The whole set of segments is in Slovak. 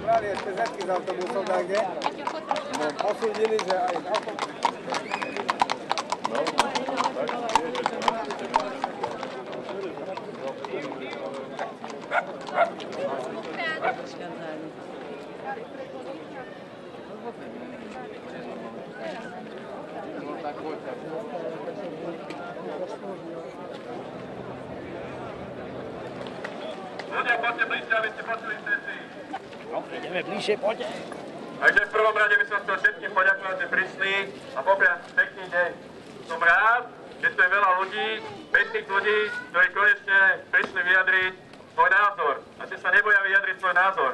brali ešte zetky z autobusov, tak kde? Posúdili, že aj autobus. Ľudia, poďte bližšie, aby ste počuli všetci. No, ideme bližšie, poďte. Takže v prvom rade by som chcel všetkým poďakovať, že prišli a popriať pekný deň. Som rád, že tu je veľa ľudí, pekných ľudí, ktorí konečne prišli vyjadriť svoj názor a že sa neboja vyjadriť svoj názor.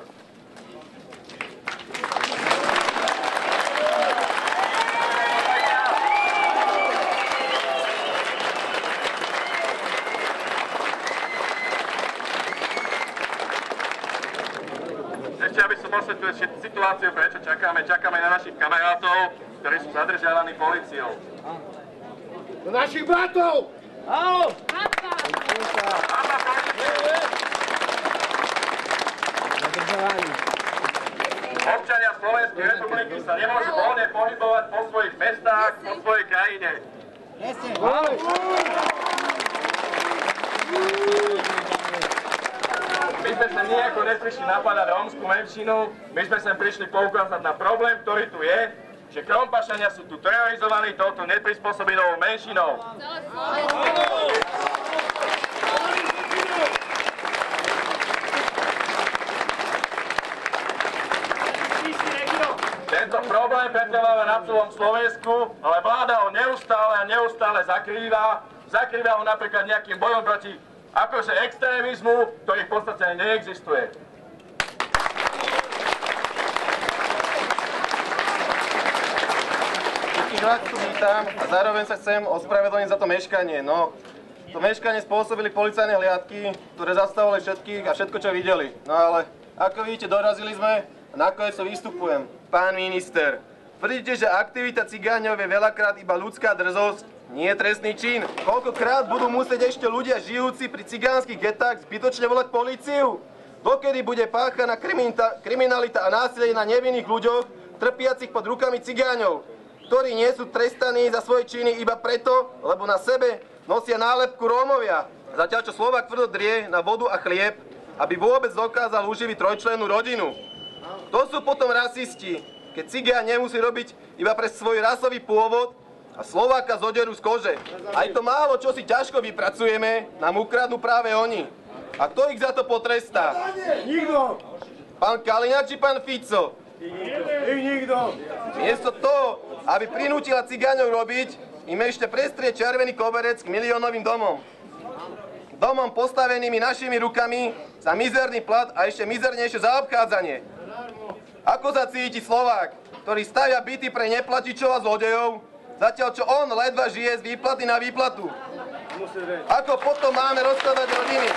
Ešte aby som osvetlil situáciu, prečo čakáme na našich kamarátov, ktorí sú zadržiavaní políciou. Do našich bratov! Áno! Občania Slovenskej republiky sa nemôžu voľne pohybovať po svojich mestách, po svojej krajine. My sme sem nejako neprišli napadať rómsku menšinu, my sme sem prišli poukázať na problém, ktorý tu je, že Krompašania sú tu terorizovaní touto neprispôsobinovou menšinou. Tento problém pretrváva na celom Slovensku, ale vláda ho neustále zakrýva ho napríklad nejakým bojom proti akože extrémizmu, ktorý v podstate ani neexistuje. Všetkých vás tu vítam a zároveň sa chcem ospravedlniť za to meškanie. No, to meškanie spôsobili policajné hliadky, ktoré zastavovali všetkých a všetko, čo videli. No ale, ako vidíte, dorazili sme a nakoniec vystupujem. Pán minister, tvrdíte, že aktivita cigáňov je veľakrát iba ľudská drzosť, nie je trestný čin. Koľkokrát budú musieť ešte ľudia žijúci pri cigánskych getách zbytočne volať políciu? Dokedy bude páchaná kriminalita a násilie na nevinných ľuďoch, trpiacich pod rukami cigáňov, ktorí nie sú trestaní za svoje činy iba preto, lebo na sebe nosia nálepku Rómovia. Zatiaľ čo Slovák tvrdo drie na vodu a chlieb, aby vôbec dokázal uživiť trojčlennú rodinu. To sú potom rasisti, keď cigáň nemusí robiť iba pre svoj rasový pôvod a Slováka zoderú z kože. Aj to málo, čo si ťažko vypracujeme, nám ukradnú práve oni. A kto ich za to potrestá? Nikto! Pán Kaliňák či pán Fico? Nikto! Miesto toho, aby prinútila cigáňov robiť, im ešte prestrie červený koberec k miliónovým domom. Domom postavenými našimi rukami za mizerný plat a ešte mizernejšie zaobchádzanie. Ako sa cíti Slovák, ktorý stavia byty pre neplatičov a zlodejov, zatiaľ čo on ledva žije z výplaty na výplatu? Ako potom máme rozkladať rodiny?